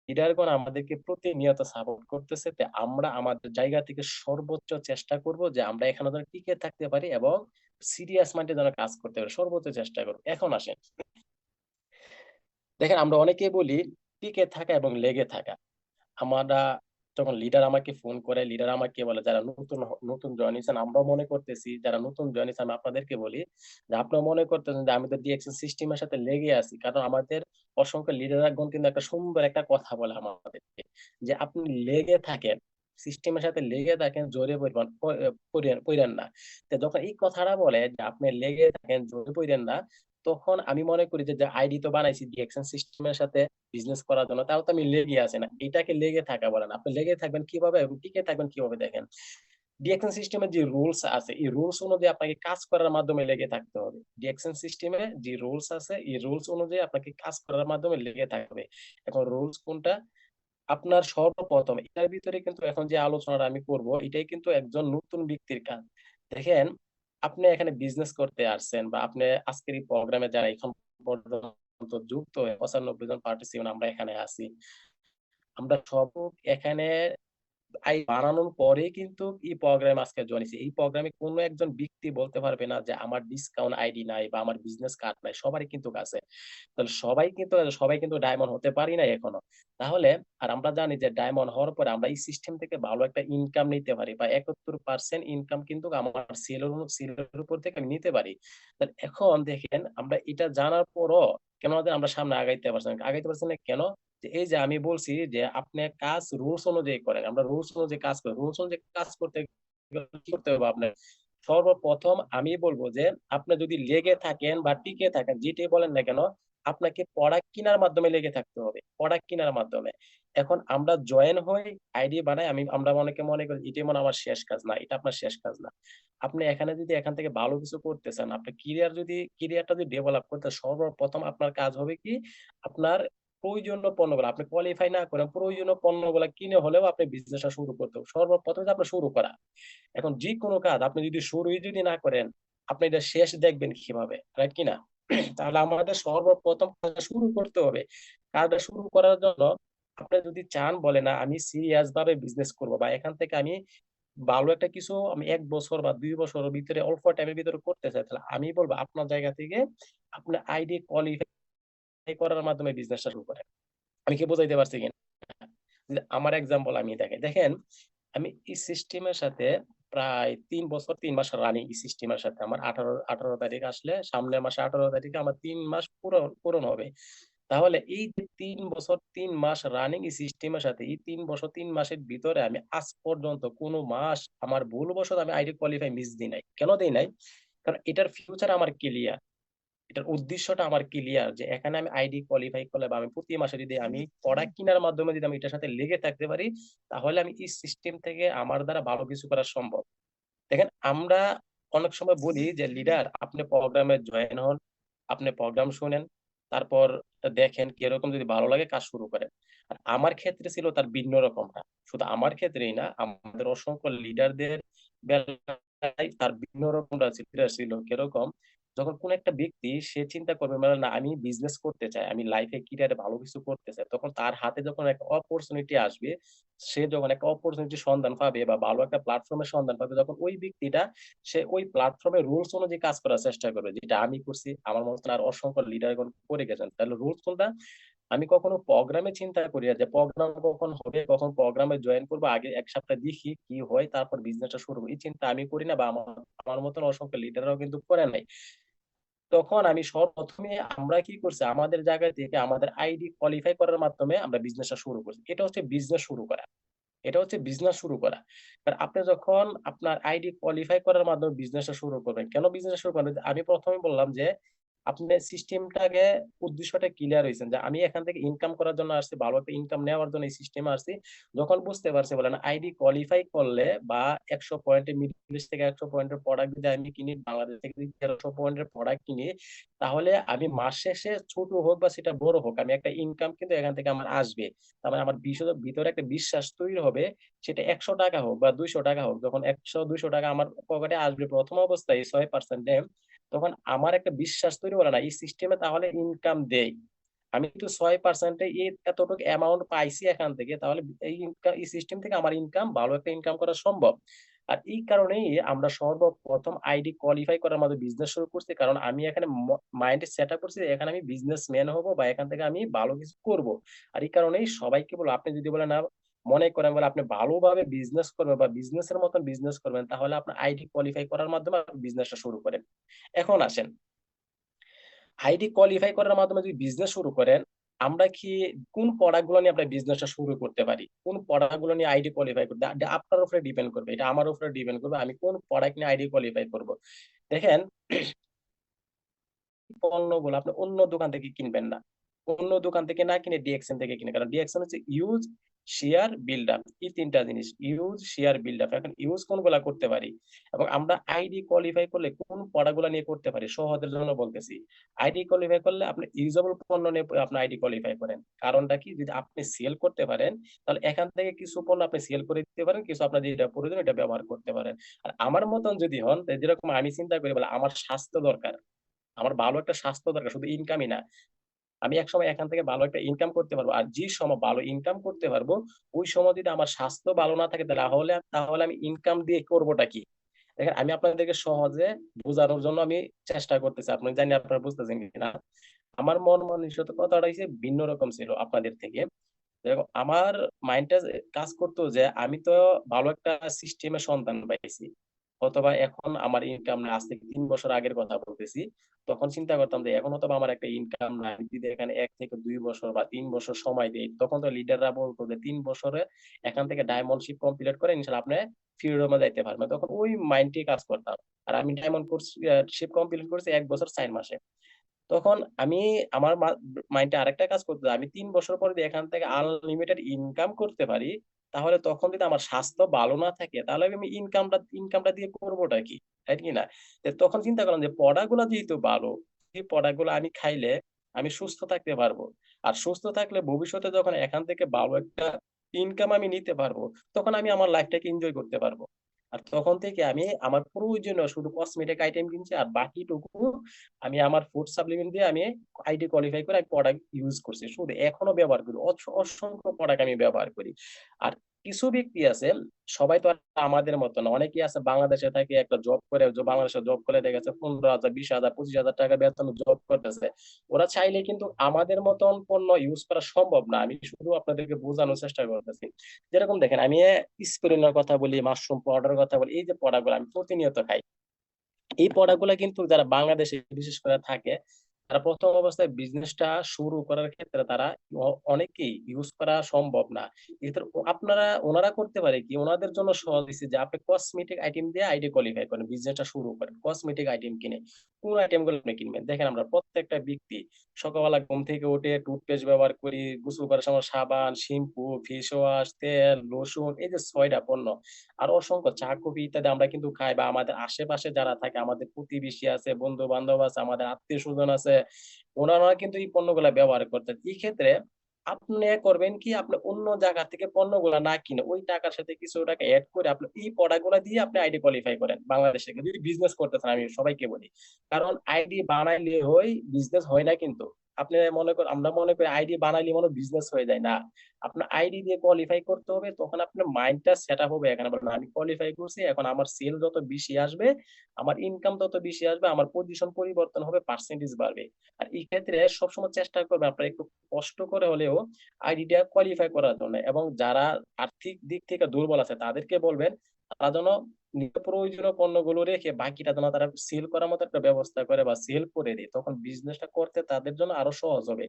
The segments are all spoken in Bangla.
লিডারগণ আমাদেরকে প্রতিনিয়ত সাপোর্ট করতেছে। তো আমরা আমাদের জায়গা থেকে সর্বোচ্চ চেষ্টা করব যে আমরা এখানে যেন টিকে থাকতে পারি এবং সিরিয়াস মাইন্ডে যেন কাজ করতে পারি। সর্বোচ্চ চেষ্টা করব। এখন আসেন, দেখেন আমরা অনেকেই বলি টিকে থাকা এবং লেগে থাকা। আমরা যখন লিডার আমাকে ফোন করে, লিডার আমাকে বলে যারা নতুন জয়েন হইছেন, আমরাও মনে করতেছি যারা নতুন জয়েন হইছে আমি আপনাদেরকে বলি যে আপনারা মনে করতেছেন যে আমি তো ডিএক্সএন সিস্টেমের সাথে লেগে আছি। কারণ আমাদের অসংখ্য লিডারগণ কিন্তু একটা সুন্দর একটা কথা বলে আমাদেরকে যে, "আপনি লেগে থাকেন, সিস্টেমের সাথে লেগে থাকেন, জড়িয়ে পইড়েন না।" তো যখন এই কথাটা বলে যে, "আপনি লেগে থাকেন, জড়িয়ে পইড়েন না", তখন আমি মনে করি যে আইডি তো বানাইছি ডিএক্সএন সিস্টেমের সাথে বিজনেস করার জন্য। তাও তো আমি লেগে আছি না। এটাকে লেগে থাকা বলে না। আপনি লেগে থাকবেন কিভাবে এবং টিকে থাকবেন কিভাবে দেখেন। ডিএকশন সিস্টেমে যে রুলস আছে, এই রুলস অনুযায়ী আপনাকে কাজ করার মাধ্যমে লেগে থাকতে হবে। ডিএকশন সিস্টেমে যে রুলস আছে, এই রুলস অনুযায়ী আপনাকে কাজ করার মাধ্যমে লেগে থাকতে হবে। এখন রুলস কোনটা? আপনার সর্বপ্রথম এটার ভিতরে কিন্তু এখন যে আলোচনাটা আমি করব, এটাই কিন্তু একজন নতুন ব্যক্তির কাজ। দেখেন, আপনি এখানে বিজনেস করতে আসছেন বা আপনি আজকের এই প্রোগ্রামে যারা এখন পর্যন্ত যুক্ত হয়ে ৯৫ জন পার্টিসিপেন্ট আমরা এখানে আছি। আমরা সব এখানে বানানোর পরেই কিন্তু এই প্রোগ্রামে আজকে জয়েন হইছি। এই প্রোগ্রামে কোন একজন ব্যক্তি বলতে পারবে না যে আমার ডিসকাউন্ট আইডি নাই বা আমার বিজনেস কার্ড নাই। সবারই কিন্তু আছে। তাহলে সবাই কিন্তু ডায়মন্ড হতে পারি নাই এখনো। তাহলে আর আমরা জানি যে ডায়মন্ড হওয়ার পরে আমরা এই সিস্টেম থেকে ভালো একটা ইনকাম নিতে পারি বা ৭১% ইনকাম কিন্তু আমার সেলের উপর থেকে আমি নিতে পারি। তাহলে এখন দেখেন আমরা এটা জানার পরও কেন আমরা সামনে আগাইতে পারছি না? আগাইতে পারছি না কেন? যে এই যে আমি বলছি যে আপনি কাজ রুলস অনুযায়ী করেন। আমরা রুলস অনুযায়ী কাজ করি। রুলস অনুযায়ী কাজ করতে গেলে কি করতে হবে আপনার? সর্বপ্রথম আমি বলব যে আপনি যদি লেগে থাকেন বা টিকে থাকেন যেটাই বলেন না কেন, আপনাকে প্রোডাক্ট কিনার মাধ্যমে লেগে থাকতে হবে। প্রোডাক্ট কিনার মাধ্যমে। এখন আমরা জয়েন হই, আইডি বানাই আমরা অনেকে মনে করি এটাই মনে হয় আমার শেষ কাজ। না, এটা আপনার শেষ কাজ না। আপনি এখানে যদি এখান থেকে ভালো কিছু করতে চান, আপনার ক্যারিয়ারটা যদি ডেভেলপ করতে সর্বপ্রথম আপনার কাজ হবে কি? আপনার প্রয়োজনীয় পণ্যগুলা আপনি কোয়ালিফাই না করেন, প্রয়োজনীয় পণ্যগুলা কিনে হলেও আপনি বিজনেসটা শুরু করতে হবে। সর্বপ্রথম যে আপনার শুরু করা। এখন যেকোনো কাজ আপনি যদি শুরুই যদি না করেন, আপনি এটা শেষ দেখবেন কিভাবে? রাইট কি না? তাহলে আমাদের সর্বপ্রথম কাজটা শুরু করতে হবে। কাজটা শুরু করার জন্য আপনি যদি চান বলেন, "না, আমি সিরিয়াস ভাবে বিজনেস করব বা এখান থেকে আমি ভালো একটা কিছু আমি ১ বছর বা ২ বছরের ভিতরে অল্প টাইমের ভিতরে করতে চাই।" তাহলে আমি বলব আপনার জায়গা থেকে আপনি আইডি কোয়ালিফাই করার মাধ্যমে বিজনেসটা শুরু করেন। আমি কি বুঝাইতে পারছি কিনা? যে আমার এক্সাম্পল আমি দেখাই। দেখেন, আমি এই সিস্টেমের সাথে প্রায় ৩ বছর ৩ মাস রানিং এই সিস্টেমের সাথে আমার ১৮ তারিখ আসলে সামনের মাসে ১৮ তারিখে আমার ৩ মাস পূরণ হবে। তাহলে এই যে ৩ বছর ৩ মাস রানিং এই সিস্টেমের সাথে এই ৩ বছর ৩ মাসের ভিতরে আমি আজ পর্যন্ত কোন মাস আমার ভুলবশত আমি আইডি কোয়ালিফাই মিস দেই নাই। কেন দেই নাই? কারণ এটার ফিউচার আমার ক্লিয়ার। এটার উদ্দেশ্যটা আমার ক্লিয়ার যে এখানে আমি আইডি কোয়ালিফাই করলে বা আমি প্রতি মাসে যদি আমি প্রোডাক্ট কিনার মাধ্যমে যদি আমি এটার সাথে লেগে থাকতে পারি, তাহলে আমি এই সিস্টেম থেকে আমার দ্বারা ভালো কিছু করা সম্ভব। দেখেন আমরা অনেক সময় বলি যে লিডার আপনি প্রোগ্রামে জয়েন হন, আপনি প্রোগ্রাম শুনেন, তারপর দেখেন কিরকম যদি ভালো লাগে কাজ শুরু করেন। আর আমার ক্ষেত্রে ছিল তার ভিন্ন রকমটা। শুধু আমার ক্ষেত্রেই না, আমাদের অসংখ্য লিডারদের বেলায় তার ভিন্ন রকমটা ছিল কিরকম? যখন কোন একটা ব্যক্তি সে চিন্তা করবে মানে না আমি বিজনেস করতে চাই, আমি লাইফে ক্যারিয়ারে ভালো কিছু করতে চাই। তখন তার হাতে যখন একটা অপরচুনিটি আসবে, সে যখন একটা অপরচুনিটির সন্ধান পাবে বা ভালো একটা প্ল্যাটফর্মের সন্ধান পাবে, তখন ওই ব্যক্তিটা সে ওই প্ল্যাটফর্মের রুলস অনুযায়ী কাজ করার চেষ্টা করবে। যেটা আমি করছি, আমার মতন আর অসংখ্য লিডারগণ করে গেছেন। তাহলে রুলস কোনটা? আমি কখনো প্রোগ্রামে চিন্তা করি না যে প্রোগ্রাম কখন হবে, কখন প্রোগ্রামে জয়েন করব। আগে ১ সপ্তাহ দেখি কি হয়, তারপর বিজনেসটা শুরু করি। এই চিন্তা আমি করি না বা আমার মতন অসংখ্য লিডাররাও কিন্তু করে নাই। তখন আমি সর্বপ্রথমে আমরা কি করছি? আমাদের জায়গা থেকে আমাদের আইডি কোয়ালিফাই করার মাধ্যমে আমরা বিজনেসটা শুরু করছি। এটা হচ্ছে বিজনেস শুরু করা। এটা হচ্ছে বিজনেস শুরু করা। কারণ আপনি যখন আপনার আইডি কোয়ালিফাই করার মাধ্যমে বিজনেসটা শুরু করবেন। কেন বিজনেস শুরু করবেন? আমি ১ম এই বললাম যে, আপনি সিস্টেমটাকে উদ্দেশ্যটা ক্লিয়ার হইছেন যে, আমি এখান থেকে ইনকাম করার জন্য আসছি, ভালো একটা ইনকাম নেওয়ার জন্য এই সিস্টেমে আসছি। যখন বুঝতে পারছি বলেন আইডি কোয়ালিফাই করলে বা ১০০ পয়েন্টের মিডল ইস্ট থেকে ১০০ পয়েন্টের প্রোডাক্ট যদি আমি কিনি, বাংলাদেশ থেকে যদি ১৩০০ পয়েন্টের প্রোডাক্ট কিনি, তাহলে আমি মাস শেষে ছোট হোক বা সেটা বড় হোক, আমি একটা ইনকাম কিন্তু এখান থেকে আমার আসবে। তার মানে আমার ভিতরে একটা বিশ্বাস তৈরি হবে সেটা ৳১০০ হোক বা ৳২০০ হোক। যখন ৳১০০-৳২০০ আমার পকেটে আসবে প্রথম অবস্থায় ৬% এ, তখন আমার একটা বিশ্বাস তৈরি করে না এই সিস্টেমে তাহলে ইনকাম দেয়। আমি কিন্তু 6% এই এতটুকু অ্যামাউন্ট পাইছি এখান থেকে, তাহলে এই সিস্টেম থেকে আমার ভালো একটা ইনকাম করা সম্ভব। আর এই কারণেই আমরা সর্বপ্রথম আইডি কোয়ালিফাই করার মধ্যে বিজনেস শুরু করছি। কারণ আমি এখানে মাইন্ডে সেটআপ করছি যে এখানে আমি বিজনেসম্যান হবো বা এখান থেকে আমি ভালো কিছু করব। আর এই কারণেই সবাইকে বলব, আপনি যদি বলেন মনে করেন বলে আপনি ভালোভাবে বিজনেস করবেন বা বিজনেসের মতন বিজনেস করবেন, তাহলে আপনার আইডি কোয়ালিফাই করার মাধ্যমে আপনি বিজনেসটা শুরু করেন। এখন আসেন, আইডি কোয়ালিফাই করার মাধ্যমে যদি বিজনেস শুরু করেন, আমরা কি কোন প্রোডাক্ট গুলো নিয়ে আমরা বিজনেসটা শুরু করতে পারি? কোন প্রোডাক্ট গুলো নিয়ে আইডি কোয়ালিফাই করতে আপনার উপরে ডিপেন্ড করবে। এটা আমার উপরে ডিপেন্ড করবে। আমি কোন প্রোডাক্ট নিয়ে আইডি কোয়ালিফাই করব। দেখেন, পণ্যগুলো আপনি অন্য দোকান থেকে কিনবেন না। অন্য দোকান থেকে না কিনে ডিএক্সএন থেকে কিনে। কারণ ডিএক্সএন হচ্ছে ইউজ, শেয়ার, বিল্ড আপ। এই ৩ টা জিনিস। Use, share, build up. এখন ইউজ কোনগুলা করতে পারি এবং আমরা আইডি কোয়ালিফাই করলে কোন প্রোডাক্ট গুলা নিয়ে করতে পারি, সহজের জন্য বলতেছি। আইডি কোয়ালিফাই করলে আপনি ইউজেবল পণ্য নিয়ে আপনি আইডি কোয়ালিফাই করেন। কারণটা কি? যদি আপনি সেল করতে পারেন, তাহলে এখান থেকে কিছু পণ্য আপনি সেল করে দিতে পারেন, কিছু আপনার যেটা প্রয়োজন এটা ব্যবহার করতে পারেন। আর আমার মতন যদি হন, যেরকম আমি চিন্তা করি বলে আমার স্বাস্থ্য দরকার। আমার ভালো একটা স্বাস্থ্য দরকার, শুধু ইনকামই না। আমি একসময় এখান থেকে ভালো একটা ইনকাম করতে পারবো। আর যে সময় ভালো ইনকাম করতে পারবো, ওই সময় যদি আমার স্বাস্থ্য ভালো না থাকে, তাহলে আমি ইনকাম দিয়ে করবোটা কি? দেখেন, আমি আপনাদেরকে সহজে বোঝানোর জন্য আমি চেষ্টা করতেছি। আপনি জানি আপনারা বুঝতেছেন কিনা। আমার মন মানসিকতাটা হইছে ভিন্ন রকম ছিল আপনাদের থেকে। দেখো, আমার মাইন্ডটা কাজ করতো যে আমি তো ভালো একটা সিস্টেমের সন্তান পাইছি। অথবা এখন আমার ইনকাম নাই। আজ থেকে ৩ বছর আগের কথা বলতেছি। তখন চিন্তা করতাম যে এখন হয়তোবা আমার একটা ইনকাম নাই। আমি যদি এখানে ১ থেকে ২ বছর বা ৩ বছর সময় দেই, তখন তো লিডাররা বলতো যে ৩ বছরে এখান থেকে ডায়মন্ডশিপ কমপ্লিট করে ইনশাআল্লাহ আপনি ফ্রিডমে যাইতে পারবেন। তখন ওই মাইন্ডে কাজ করতাম। আর আমি ডায়মন্ড কোর্স শিপ কমপ্লিট করেছি ১ বছর ৪ মাসে। তখন আমি আমার মাইন্ডে আরেকটা কাজ করতো। আমি ৩ বছর পরে যদি এখান থেকে আনলিমিটেড ইনকাম করতে পারি, তাহলে তখন যদি আমার স্বাস্থ্য ভালো না থাকে, তাহলে আমি ইনকামটা দিয়ে করবোটা কি? তাই কি না? তখন চিন্তা করলাম যে প্রোডাক্ট গুলা যেহেতু ভালো, এই প্রোডাক্ট গুলা আমি খাইলে আমি সুস্থ থাকতে পারবো। আর সুস্থ থাকলে ভবিষ্যতে যখন এখান থেকে ভালো একটা ইনকাম আমি নিতে পারবো, তখন আমি আমার লাইফটাকে এনজয় করতে পারবো। আর তখন থেকে আমি আমার প্রয়োজনীয় শুধু কসমেটিক আইটেম কিনছি, আর বাকিটুকু আমি আমার ফুড সাপ্লিমেন্ট দিয়ে আমি আইডি কোয়ালিফাই করে আমি প্রোডাক্ট ইউজ করছি। শুধু এখনো ব্যবহার করি। অসংখ্য প্রোডাক্ট আমি ব্যবহার করি। আর কিছু ব্যক্তি আছে, সবাই তো আর আমাদের মত না। অনেকেই আছে বাংলাদেশে থেকে একটা জব করে, বাংলাদেশে জব করে দেখা যাচ্ছে ১৫,০০০, ২০,০০০, ২৫,০০০ টাকা বেতনে জব করতেছে। ওরা চাইলে কিন্তু আমাদের মতন পণ্য ইউজ করা সম্ভব না। আমি শুধু আপনাদেরকে বোঝানোর চেষ্টা করতেছি। যেরকম দেখেন, আমি স্পিরুলিনার কথা বলি, মাশরুম পাউডারের কথা বলি। এই যে প্রোডাক্ট গুলো আমি প্রতিনিয়ত খাই। এই প্রোডাক্ট গুলা কিন্তু যারা বাংলাদেশে বিশেষ করে থাকে, তারা ১ম অবস্থায় বিজনেসটা শুরু করার ক্ষেত্রে তারা অনেকেই ইউজ করা সম্ভব না। এক্ষেত্রে ওনারা করতে পারে কি? ওনাদের জন্য সহজ হইছে যে আপনি কসমেটিক আইটেম দিয়ে আইডি কোয়ালিফাই করেন। বিজনেসটা শুরু করেন। কসমেটিক আইটেম কিনে। কোন আইটেম গুলো আপনি কিনবেন? দেখেন, আমরা প্রত্যেকটা ব্যক্তি সকালবেলা ঘুম থেকে উঠে টুথপেস্ট ব্যবহার করি, গোসল করার সময় সাবান, শ্যাম্পু, ফেস ওয়াশ, তেল, লোশন, এই যে ৬ টা পণ্য। আর অসংখ্য চা, কফি ইত্যাদি আমরা কিন্তু খাই, বা আমাদের আশেপাশে যারা থাকে, আমাদের প্রতিবেশী আছে, বন্ধু-বান্ধব আছে, আমাদের আত্মীয়স্বজন আছে, ওনারা কিন্তু এই পণ্যগুলা ব্যবহার করতেন। এই ক্ষেত্রে আপনি করবেন কি? আপনি অন্য জায়গা থেকে পণ্যগুলা না কিনে ওই টাকার সাথে কিছু টাকা এড করে আপনি এই প্রোডাক্ট গুলা দিয়ে আপনি আইডি কোয়ালিফাই করেন বাংলাদেশ থেকে। যদি বিজনেস করতে চান, আমি সবাইকে বলি। কারণ আইডি বানাইলে বিজনেস হয় না কিন্তু। আমরা মনে করি আইডি বানাইলে মনে হয় বিজনেস হয়ে যায়। না। আপনার আইডি দিয়ে কোয়ালিফাই করতে হবে, তখন আপনার মাইন্ডটা সেটআপ হবে এখানে। বলেন আমি কোয়ালিফাই করছি, এখন আমার সেল যত বেশি আসবে, আমার ইনকাম তত বেশি আসবে, আমার পজিশন পরিবর্তন হবে, পার্সেন্টেজ বাড়বে। আর এই ক্ষেত্রে সবসময় চেষ্টা করবেন আপনারা একটু কষ্ট করে হলেও আইডিটা কোয়ালিফাই করার জন্য। এবং যারা আর্থিক দিক থেকে দুর্বল আছে তাদেরকে বলবেন তারা যেন নিত্য প্রয়োজনীয় পণ্যগুলো রেখে বাকিটা যেন তারা সেল করার মতো একটা ব্যবস্থা করে বা সেল করে দেয়। তখন বিজনেসটা করতে তাদের জন্য আরো সহজ হবে।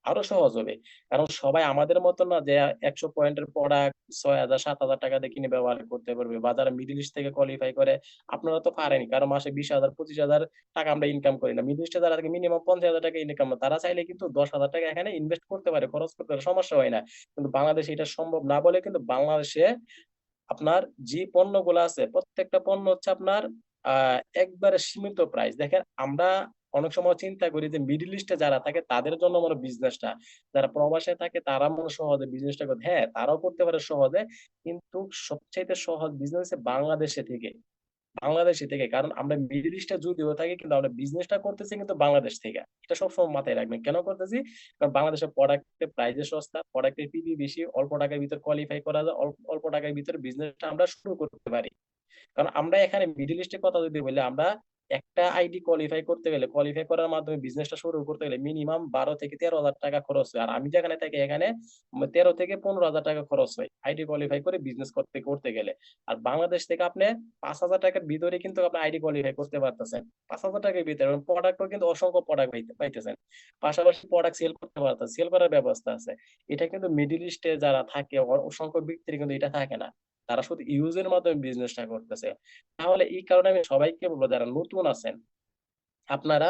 আরো সহজ হবে। কারণ সবাই আমাদের মত না যে ১০০ পয়েন্টের প্রোডাক্ট ৬,০০০, ৭,০০০ টাকা দিয়ে কিনে ব্যবহার করতে পারবে। বা যারা মিডল ইস্ট থেকে কোয়ালিফাই করে, আপনারা তো পারেনই। কারণ মাসে ২০,০০০, ২৫,০০০ টাকা আমরা ইনকাম করি না। মিডল ইস্টে যারা থাকে মিনিমাম ৫০,০০০ টাকা ইনকাম না। তারা চাইলে কিন্তু ১০,০০০ টাকা এখানে ইনভেস্ট করতে পারে, খরচ করতে পারে, সমস্যা হয় না। কিন্তু বাংলাদেশে এটা সম্ভব না বলে কিন্তু বাংলাদেশে আপনার যে পণ্যগুলা আছে, প্রত্যেকটা পণ্য হচ্ছে আপনার আ একবারে সীমিত প্রাইস। দেখেন, আমরা অনেক সময় চিন্তা করি যে মিডল ইস্টে যারা থাকে তাদের জন্য মনে হয় বিজনেসটা। যারা প্রবাসে থাকে তারা মনে হয় সহজে বিজনেসটা করে। হ্যাঁ, তারাও করতে পারে সহজে। কিন্তু সবচাইতে সহজ বিজনেস হচ্ছে বাংলাদেশে থেকে। বাংলাদেশে থেকে। কারণ আমরা মিডল ইস্টে যদিও থাকি কিন্তু আমরা বিজনেসটা করতেছি কিন্তু বাংলাদেশ থেকে। এটা সবসময় মাথায় রাখবেন। কেন করতেছি? কারণ বাংলাদেশের প্রোডাক্টের প্রাইস বেশি, প্রোডাক্টের পিপি বেশি, অল্প টাকার ভিতরে কোয়ালিফাই করা যায়, অল্প টাকার ভিতরে বিজনেসটা আমরা শুরু করতে পারি। কারণ আমরা এখানে মিডল ইস্টের কথা যদি বলি, আমরা একটা আইডি কোয়ালিফাই করতে গেলে, কোয়ালিফাই করার মাধ্যমে বিজনেসটা শুরু করতে গেলে মিনিমাম ১২ থেকে ১৩,০০০ টাকা খরচ হয়। আর আমি যেখানে থাকি এখানে ১৩ থেকে ১৫,০০০ টাকা খরচ হয় আইডি কোয়ালিফাই করে বিজনেস করতে গেলে। আর বাংলাদেশ থেকে আপনি ৫,০০০ টাকার ভিতরে কিন্তু আপনি আইডি কোয়ালিফাই করতে পারতেছেন। ৫,০০০ টাকার ভিতরে এবং প্রোডাক্টও কিন্তু অসংখ্য প্রোডাক্ট পাইতেছেন। পাশাপাশি প্রোডাক্ট সেল করতে পারতেছেন। সেল করার ব্যবস্থা আছে। এটা কিন্তু মিডল ইস্টে যারা থাকে অসংখ্য ব্যক্তির কিন্তু এটা থাকে না। তারা শুধু ইউজের মাধ্যমে বিজনেসটা করতেছে। তাহলে এই কারণে আমি সবাইকে বলব যারা নতুন আছেন, আপনারা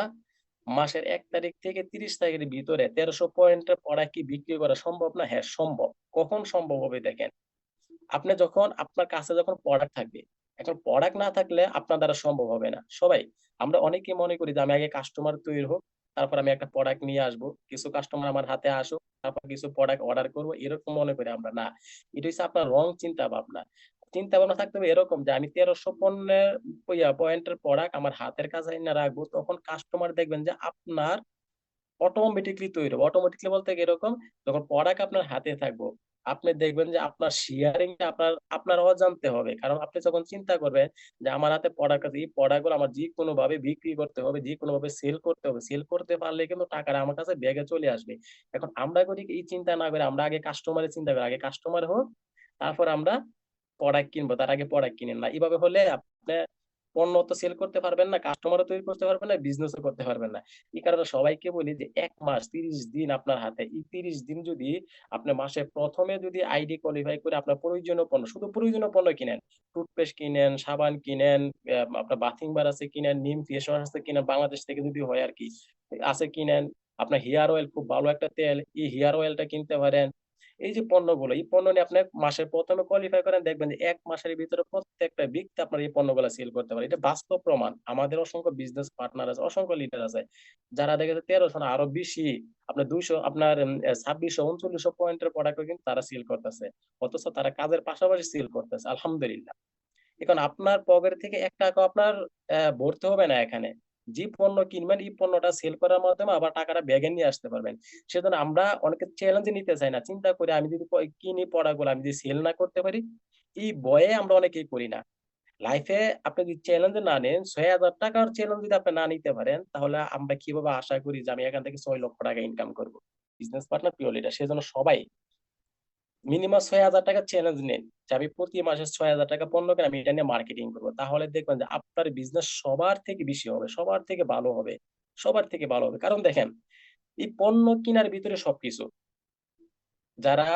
মাসের ১ তারিখ থেকে ৩০ তারিখের ভিতরে ১৩০০ পয়েন্টের প্রোডাক্ট কি বিক্রি করা সম্ভব না? হ্যাঁ, সম্ভব। কখন সম্ভব হবে দেখেন। আপনি যখন আপনার কাছে যখন প্রোডাক্ট থাকবে, এখন প্রোডাক্ট না থাকলে আপনার দ্বারা সম্ভব হবে না। সবাই আমরা অনেকেই মনে করি যে আমি আগে কাস্টমার তৈরি হোক, তারপর আমি একটা প্রোডাক্ট নিয়ে আসবো। কিছু কাস্টমার আমার হাতে আসুক, তারপর কিছু প্রোডাক্ট অর্ডার করব। এরকম মনে করি আমরা। না। এটা হচ্ছে আপনার রং চিন্তা ভাবনা। চিন্তা ভাবনা থাকতে হবে এরকম যে আমি ১৩০০ পণ্যের পয়েন্টের প্রোডাক্ট আমার হাতের কাছে এনে রাখবো। তখন কাস্টমার দেখবেন যে আপনার অটোমেটিক্যালি তৈরি হবে। অটোমেটিক্যালি বলতে কি এরকম, যখন প্রোডাক্ট আপনার হাতে থাকবো, আপনি দেখবেন যে আপনার শেয়ারিং টা আপনার অজান্তে হবে। কারণ আপনি যখন চিন্তা করবেন যে আমার হাতে প্রোডাক্ট আছে, এই প্রোডাক্ট গুলো আমার যেকোনোভাবে বিক্রি করতে হবে, যেকোনোভাবে সেল করতে হবে। সেল করতে পারলে কিন্তু টাকাটা আমার কাছে ব্যাগে চলে আসবে। এখন আমরা করি কি এই চিন্তা না করে আমরা আগে কাস্টমারের চিন্তা করি। আগে কাস্টমার হোক, তারপর আমরা প্রোডাক্ট কিনবো। তার আগে প্রোডাক্ট কিনেন না। এভাবে হলে আপনি পণ্য তো সেল করতে পারবেন না, কাস্টমারও তৈরি করতে পারবেন না, বিজনেসও করতে পারবেন না। এই কারণে সবাইকে বলি যে ১ মাস ৩০ দিন আপনার হাতে। এই ৩০ দিন যদি আপনি মাসের ১ম এ যদি আইডি কোয়ালিফাই করে আপনার প্রয়োজনীয় পণ্য, শুধু প্রয়োজনীয় পণ্য কিনেন। টুথপেস্ট কিনেন, সাবান কিনেন, আপনার বাথিং বার আছে কিনেন, নিম ফেস ওয়াশ আছে কিনেন, বাংলাদেশ থেকে যদি হয় আরকি। আছে কিনেন। আপনার হেয়ার অয়েল খুব ভালো একটা তেল। এই হেয়ার অয়েলটা কিনতে পারেন। এই যে পণ্যগুলো, এই পণ্য নিয়ে আপনি মাসের ১ম এ কোয়ালিফাই করেন দেখবেন যে ১ মাসের ভিতরে প্রত্যেকটা ব্যক্তি আপনার এই পণ্যগুলা সেল করতে পারে। এটা বাস্তব প্রমাণ। আমাদের অসংখ্য বিজনেস পার্টনার আছে, অসংখ্য লিডার আছে। যারা দেখা যায় ১৩০০ না আরো বেশি আপনার ২০০ আপনার ২৬০০ ৩৯০০ পয়েন্টের প্রোডাক্টও কিন্তু তারা সেল করতেছে। অথচ তারা কাজের পাশাপাশি সেল করতেছে। আলহামদুলিল্লাহ। এখন আপনার পকেট থেকে ৳১ আপনার ভরতে হবে না এখানে। যে পণ্য কিনবেন এই পণ্যটা সেল করার মাধ্যমে আবার টাকাটা ব্যাগে নিয়ে আসতে পারবেন। সেজন্য আমরা অনেকে চ্যালেঞ্জ নিতে চাই না। চিন্তা করি আমি যদি কিনি প্রোডাক্টগুলো আমি যদি সেল না করতে পারি, এই ভয়ে আমরা অনেকেই করি না। লাইফে আপনি যদি চ্যালেঞ্জ না নেন, ৳৬,০০০ র চ্যালেঞ্জ যদি আপনি না নিতে পারেন, তাহলে আমরা কিভাবে আশা করি যে আমি এখান থেকে ৳৬,০০,০০০ ইনকাম করব। বিজনেস পার্টনার প্রিয় লিডার। সেজন্য সবাই মিনিমাম ৳৬,০০০ চ্যালেঞ্জ নিন। যে আমি প্রতি মাসে ৳৬,০০০ পণ্য কিনে আমি এটা নিয়ে মার্কেটিং করব। তাহলে দেখবেন যে আপনার বিজনেস সবার থেকে বেশি হবে, সবার থেকে ভালো হবে, সবার থেকে ভালো হবে। কারণ দেখেন, এই পণ্য কিনার ভিতরে সবকিছু। যারা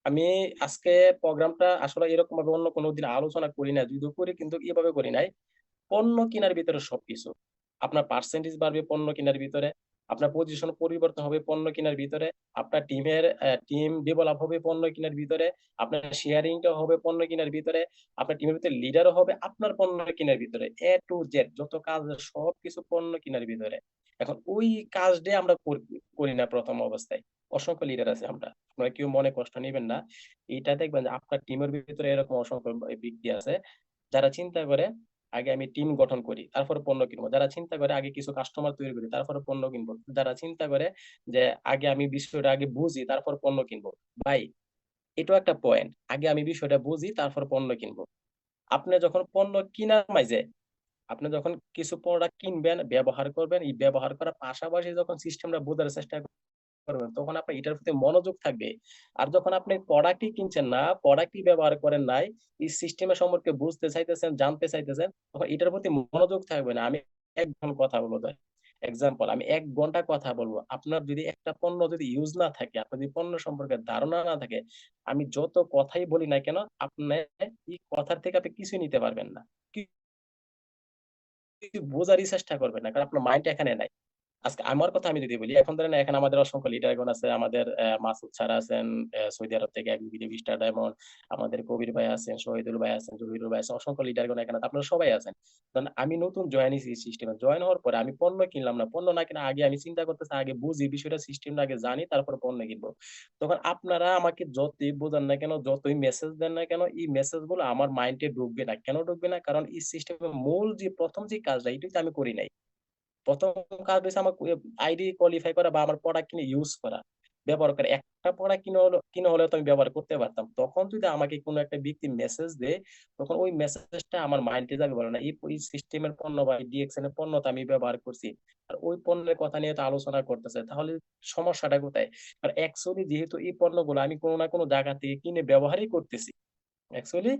আমি আজকে প্রোগ্রামটা আসলে এরকমভাবে অন্য কোনদিন আলোচনা করি না। যদিও করি কিন্তু এভাবে করি নাই। পণ্য কিনার ভিতরে সবকিছু। আপনার পার্সেন্টেজ বাড়বে পণ্য কিনার ভিতরে। আপনার পজিশন পরিবর্তন হবে পণ্য কিনার ভিতরে। আপনার টিম ডেভেলপ হবে পণ্য কিনার ভিতরে। আপনার শেয়ারিং টা হবে পণ্য কিনার ভিতরে। আপনার টিমের ভিতরে লিডারও হবে আপনার পণ্য কিনার ভিতরে। A to Z যত কাজ সবকিছু পণ্য কিনার ভিতরে। এখন ওই কাজটাই আমরা করি না ১ম অবস্থায়। অসংখ্য লিডার আছে আমরা। আপনারা কেউ মনে কষ্ট নিবেন না। এইটা দেখবেন যে আপনার টিমের ভিতরে এরকম অসংখ্য ব্যক্তি আছে যারা চিন্তা করে আগে আমি টিম গঠন করি, তারপরে পণ্য কিনবো। যারা চিন্তা করে আগে কিছু কাস্টমার তৈরি করি, তারপরে পণ্য কিনবো। যারা চিন্তা করে যে আগে আমি বিষয়টা আগে বুঝি, তারপর পণ্য কিনবো। ভাই, এটাও একটা পয়েন্ট। আগে আমি বিষয়টা বুঝি, তারপর পণ্য কিনবো। আপনি যখন পণ্য কিনার মাইঝে, আপনি যখন কিছু প্রোডাক্ট কিনবেন, ব্যবহার করবেন, এই ব্যবহার করার পাশাপাশি যখন সিস্টেমটা বোঝার চেষ্টা করবেন, তখন আপনার এটার প্রতি মনোযোগ থাকবে। আর যখন আপনি প্রোডাক্টই কিনছেন না, প্রোডাক্টই ব্যবহার করেন নাই, এই সিস্টেমের সম্পর্কে বুঝতে চাইতেছেন, জানতে চাইতেছেন, তখন এটার প্রতি মনোযোগ থাকবে না। আমি ১ ঘন্টা কথা বলব ধরেন। এক্সাম্পল আমি ১ ঘন্টা কথা বলব। আপনার যদি একটা পণ্য যদি ইউজ না থাকে, আপনার যদি পণ্য সম্পর্কে ধারণা না থাকে, আমি যত কথাই বলি না কেন, আপনি এই কথার থেকে আপনি কিছুই নিতে পারবেন না। কিছু বোঝারই চেষ্টা করবেন না। কারণ আপনার মাইন্ড এখানে নাই। আজকে আমার কথা আমি যদি বলি, এখন ধরেন এখানে আমাদের অসংখ্য লিডারগণ আছে। আমাদের মাসুদ স্যার আছেন, সৌদি আরব থেকে এক্সিকিউটিভ স্টার ডায়মন্ড, আমাদের কবির ভাই আছেন, শহীদুল ভাই আছেন, জহিরুল ভাই আছেন, অসংখ্য লিডারগণ এখানে আছে। আপনারা সবাই আছেন। কারণ আমি নতুন জয়েন হইছি এই সিস্টেমে। জয়েন হওয়ার পরে আমি পণ্য কিনলাম না। পণ্য না কিনা আগে আমি চিন্তা করতেছি, আগে বুঝি বিষয়টা, সিস্টেমটা আগে জানি, তারপরে পণ্য কিনবো। তখন আপনারা আমাকে যতই বোঝান না কেন, যতই মেসেজ দেন না কেন, এই মেসেজ গুলো আমার মাইন্ডে ঢুকবে না। কেন ঢুকবে না? কারণ এই সিস্টেমের মূল যে ১ম যে কাজটা, এটাই তো আমি করি নাই। ১ম কাজ হইছে আমার আইডি কোয়ালিফাই করা বা আমার প্রোডাক্ট কিনে ইউজ করা, ব্যবহার করা। একটা প্রোডাক্ট কিনে হলেও তো আমি ব্যবহার করতে পারতাম। তখন যদি আমাকে কোনো একটা ব্যক্তি মেসেজ দেয়, তখন ওই মেসেজটা আমার মাইন্ডে যাবে, বলে না এই সিস্টেমের পণ্য বা এই ডিএক্সএন এর পণ্য তো আমি ব্যবহার করছি। আর ওই পণ্যের কথা নিয়ে তো আলোচনা করতেছে। তাহলে সমস্যাটা কোথায়? আর অ্যাকচুয়ালি যেহেতু এই পণ্যগুলো আমি কোনো না কোনো জায়গা থেকে কিনে ব্যবহারই করতেছি। অ্যাকচুয়ালি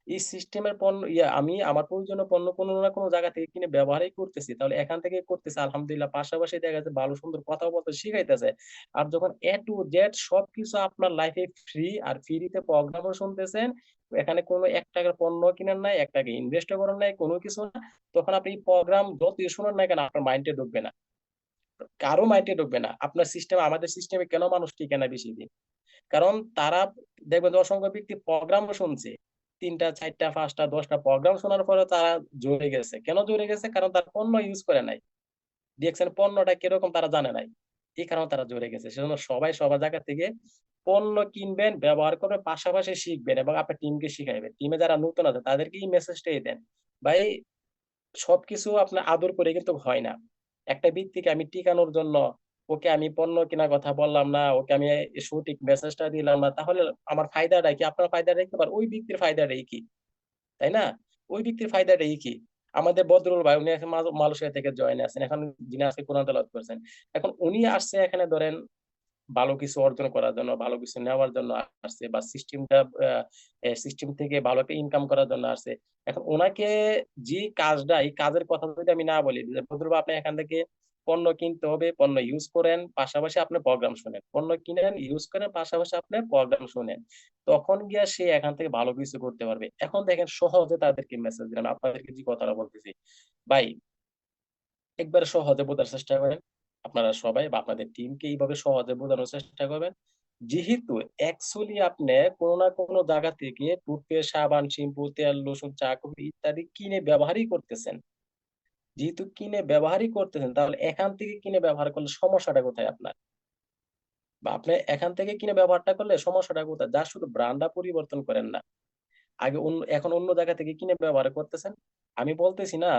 এই সিস্টেমের পণ্য আমি আমার প্রয়োজনীয় পণ্য কোনো না কোনো জায়গা থেকে কিনে ব্যবহারই করতেছি। তাহলে এখান থেকে করতেছি আলহামদুলিল্লাহ। পাশাপাশি দেখা যাচ্ছে ভালো সুন্দর কথাও বলতে শিখাইতেছে। আর যখন A to Z সবকিছু আপনার লাইফে ফ্রি, আর ফ্রিতে প্রোগ্রামও শুনতেছেন। এখানে কোনো ৳১ পণ্য কিনেন নাই, ৳১ ইনভেস্টও করেন নাই, কোনো কিছু না। তখন আপনি প্রোগ্রাম যতই শুনেন না কেন আপনার মাইন্ডে ঢুকবে না। কারো মাইন্ডে ঢুকবে না। আপনার সিস্টেম, আমাদের সিস্টেমে কেন মানুষ টিকে না বেশিদিন? কারণ তারা দেখবেন যে অসংখ্য ব্যক্তি প্রোগ্রামও শুনছে। ৩ টা, ৪ টা, ৫ টা, ১০ টা প্রোগ্রাম শোনার পরেও তারা জ্বলে গেছে। কেন জ্বলে গেছে? কারণ তারা পণ্য ইউজ করে নাই। ডিএক্সএন পণ্যটা কিরকম তারা জানে নাই। এই কারণে তারা জ্বলে গেছে। সেজন্য সবাই সবার জায়গা থেকে পণ্য কিনবেন, ব্যবহার করবেন, পাশাপাশি শিখবেন এবং আপনার টিমকে শিখাইবেন। টিমে যারা নতুন আছে তাদেরকে এই মেসেজটাই দেন। ভাই, সবকিছু আপনার আদর করে কিন্তু হয় না। একটা ব্যক্তিকে আমি টিকানোর জন্য ওকে আমি পণ্য কেনার কথা বললাম না, ওকে আমি সঠিক মেসেজটা দিলাম না। তাহলে আমার ফায়দাটা কি? আপনার ফায়দাটাই কি? আবার ওই ব্যক্তির ফায়দাটাই কি? তাই না? ওই ব্যক্তির ফায়দাটাই কি? আমাদের বদরুল ভাই, উনি এখন মালয়েশিয়া থেকে জয়েন আছেন। এখন যিনি আজকে কোরআন তেলাওয়াত করছেন। এখন উনি আসছে এখানে ধরেন ভালো কিছু অর্জন করার জন্য, ভালো কিছু নেওয়ার জন্য আসছে, বা সিস্টেমটা আ এ সিস্টেম থেকে ভালো একটা ইনকাম করার জন্য আসছে। এখন উনাকে যে কাজটা, এই কাজের কথা যদি আমি না বলি যে, "বদরুল ভাই, আপনি এখান থেকে পণ্য কিনতে হবে, পণ্য ইউজ করেন, পাশাপাশি আপনি প্রোগ্রাম শোনেন। পণ্য কিনেন, ইউজ করেন, পাশাপাশি আপনি প্রোগ্রাম শোনেন।" তখন গিয়া সে এখান থেকে ভালো কিছু করতে পারবে। এখন দেখেন সহজে তাদেরকে মেসেজ দিলাম। আপনাদেরকে যে কথাটা বলতেছি, ভাই একবারে সহজে বোঝার চেষ্টা করেন। আপনারা সবাই বা আপনাদের টিমকে এইভাবে সহজে বোঝানোর চেষ্টা করবেন। যেহেতু অ্যাকচুয়ালি আপনি কোন না কোন জায়গা থেকে টুথপেস্ট, সাবান, শ্যাম্পু, তেল, লোশন, চা, কফি ইত্যাদি কিনে ব্যবহারই করতেছেন। যেহেতু কিনে ব্যবহারই করতেছেন, তাহলে এখান থেকে কিনে ব্যবহার করলে সমস্যাটা কোথায় আপনার? বা আপনি এখান থেকে কিনে ব্যবহারটা করলে সমস্যাটা কোথায়? জাস্ট শুধু ব্র্যান্ডটা পরিবর্তন করেন না। এখন অন্য জায়গা থেকে কিনে ব্যবহার করতেছেন। আমি বলতেছি না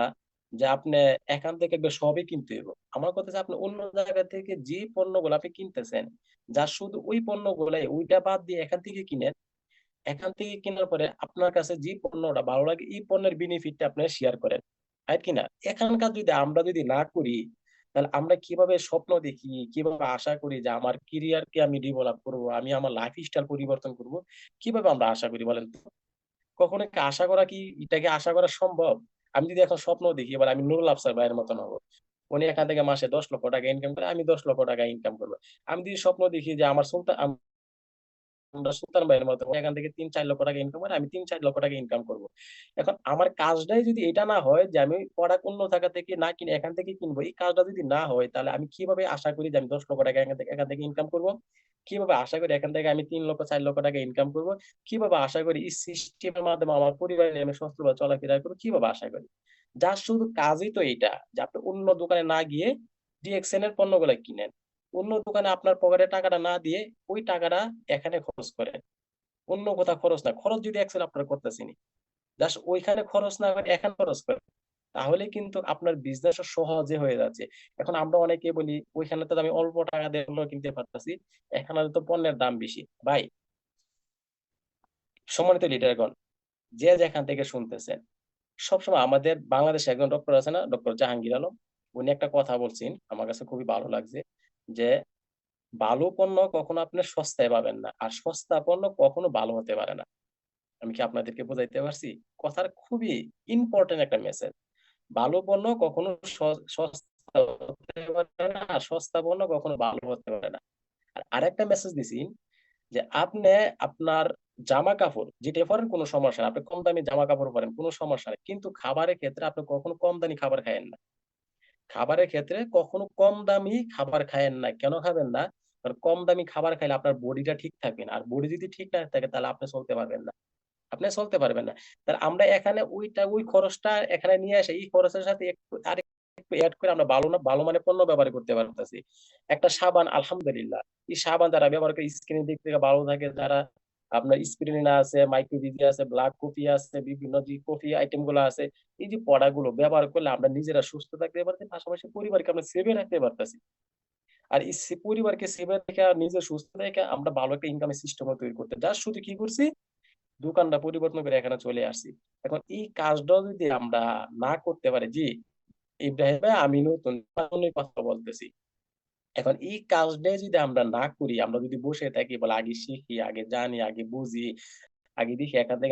যে আপনি এখান থেকে সবই কিনতে হইব। আমার কথা হচ্ছে আপনি অন্য জায়গা থেকে যে পণ্যগুলো আপনি কিনতেছেন, যা শুধু ওই পণ্যগুলাই, ওইটা বাদ দিয়ে এখান থেকে কিনেন। এখান থেকে কেনার পরে আপনার কাছে যে পণ্যটা ভালো লাগে, এই পণ্যের বেনিফিটটা আপনারা শেয়ার করেন। right কিনা? এখানকার যদি আমরা যদি না করি, তাহলে আমরা কিভাবে স্বপ্ন দেখি, কিভাবে আশা করি যে আমার ক্যারিয়ারকে আমি ডেভেলপ করব, আমি আমার লাইফস্টাইল পরিবর্তন করব, কিভাবে আমরা আশা করি বলেন তো? কখনো কি আশা করা, কি এটা কি আশা করা সম্ভব? আমি যদি এখন স্বপ্ন দেখি এবার আমি নুরুল আফসার ভাইয়ের মতন হবো। উনি এখান থেকে মাসে ৳১০,০০,০০০ ইনকাম করে, আমি ৳১০,০০,০০০ ইনকাম করব। আমি যদি স্বপ্ন দেখি যে আমরা সুলতান ভাইয়ের মতো এখান থেকে ৳৩-৪ লক্ষ ইনকাম করে, আমি ৳৩-৪ লক্ষ ইনকাম করব। এখন আমার কাজটাই যদি এটা না হয় যে আমি প্রোডাক্ট অন্য জায়গা থেকে না কিনে এখান থেকে কিনবো, এই কাজটা যদি না হয়, তাহলে আমি কিভাবে আশা করি যে আমি ৳১০,০০,০০০ এখান থেকে ইনকাম করব? কিভাবে আশা করি এখান থেকে আমি ৳৩,০০,০০০ ৳৪,০০,০০০ ইনকাম করব? কিভাবে আশা করি এই সিস্টেমের মাধ্যমে আমার পরিবার নিয়ে আমি সুস্থভাবে চলাফেরা করব? কিভাবে আশা করি? যার শুধু কাজই তো এইটা যে আপনি অন্য দোকানে না গিয়ে ডিএক্সএন এর পণ্যগুলা কিনেন। অন্য দোকানে আপনার পকেটে টাকাটা না দিয়ে ওই টাকাটা এখানে খরচ করেন। অন্য কোথাও খরচ না। খরচ যদি অ্যাকচুয়ালি আপনারা করতেছেনই। জাস্ট ওইখানে খরচ না করে এখানে খরচ করেন। তাহলেই কিন্তু আপনার বিজনেসটা সহজে হয়ে যাচ্ছে। এখন আমরা অনেকেই বলি, ওইখানে তো আমি অল্প টাকা দিয়ে পণ্য কিনতে পারতাছি। এখানে তো পণ্যের দাম বেশি। ভাই, সম্মানিত লিডারগণ, যে যেখান থেকে শুনতেছেন, সবসময় আমাদের বাংলাদেশে একজন ডক্টর আছে না? ডক্টর জাহাঙ্গীর আলম। উনি একটা কথা বলছেন, আমার কাছে খুবই ভালো লাগছে যে, "ভালো পণ্য কখনো আপনি সস্তায় পাবেন না। আর সস্তা পণ্য কখনো ভালো হতে পারে না।" আমি কি আপনাদেরকে বোঝাইতে পারছি? কথার খুবই ইম্পোর্টেন্ট একটা মেসেজ। ভালো পণ্য কখনো সস্তা হতে পারে না, আর সস্তা পণ্য কখনো ভালো হতে পারে না। আর আরেকটা মেসেজ দিছি যে, আপনি আপনার জামা-কাপড় যেটাই পড়েন কোন সমস্যা নাই। আপনি কম দামি জামা-কাপড় পড়েন, কোন সমস্যা নাই। কিন্তু খাবারের ক্ষেত্রে আপনি কখনো কম দামি খাবার খাইয়েন না। খাবারের ক্ষেত্রে কখনো কম দামি খাবার খায়েন না। কেন খাবেন না? কারণ কম দামি খাবার খাইলে আপনার বডিটা ঠিক থাকবে না। আর বডি যদি ঠিক না থাকে তাহলে আপনি চলতে পারবেন না। আপনি চলতে পারবেন না। তাহলে আমরা এখানে ওই খরচটা এখানে নিয়ে এসে এই খরচের সাথে আরেকটু এড করে আমরা ভালো মানের পণ্য ব্যবহার করতে পারতেছি। একটা সাবান আলহামদুলিল্লাহ। এই সাবান যারা ব্যবহার করে স্কিনের দিক থেকে ভালো থাকে, যারা আপনার স্পিরুলিনা আছে, মাইক্রোবিজি আছে, ব্লাক কফি আছে, বিভিন্ন যে কফি আইটেম গুলো আছে, এই যে প্রোডাক্ট গুলো ব্যবহার করলে আমরা নিজেরা সুস্থ থাকতে পারতেছি, পাশাপাশি পরিবারকে আমরা সেভে রাখতে পারতেছি। আর এই পরিবারকে সেভে রেখে আর নিজে সুস্থ রেখে আমরা ভালো একটা ইনকামের সিস্টেমও তৈরি করতে জাস্ট শুধু কি করছি দোকানটা পরিবর্তন করে এখানে চলে আসছি। এখন এই কাজটাও যদি আমরা না করতে পারি, জি, ইব্রাহিম ভাই আমি নতুন কথা বলতেছি। এখন এই কাজটাই যদি আমরা না করি, আমরা যদি বসে থাকি বলে আগে শিখি, আগে জানি, আগে বুঝি, আগে দেখি এখান থেকে